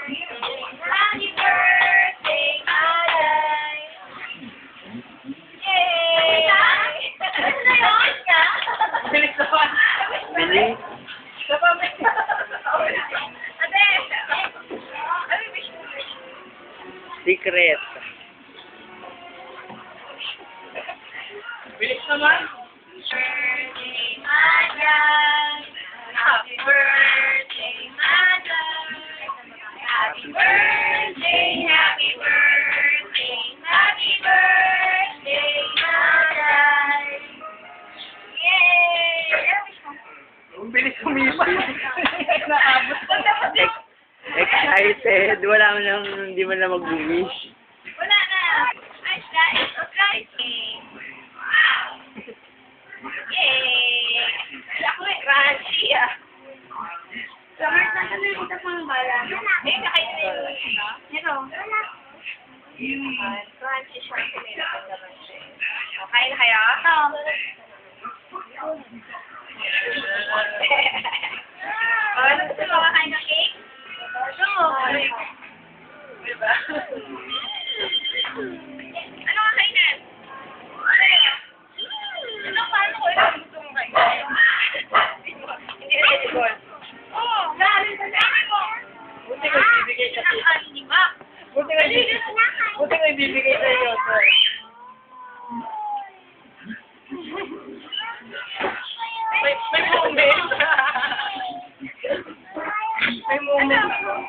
Happy birthday, Alay! Yay! Ano na yun? Bilis naman. Bilis. Ate! Ano yung wish mo? Secret. Bilis naman. Birthday, Alay! Happy birthday, Alay! Happy birthday, happy birthday, happy birthday, Alay! Yay! Ang bilis sumipa. Naabot. Excited. Wala mo nang, hindi mo na mag-wish. Wala na! Ay, guys! Guys! Wow! Yay! Ako eh, crunchy ah. Summer, saan na yung isa pang bala? Eh, nakain na yung ito. Wala. Crunchy siya. Okay na kayo? Ano gusto mo kakain ng cake? Gusto. Diba? Ano kakainin? Ano paano ko lang gusto mo kainin? Hindi na edible. Oo, galing sa dami mo. Buti ko ibibigay sa iyo. Lima. Buti ko ibibigay sa iyo. May moment. May moment.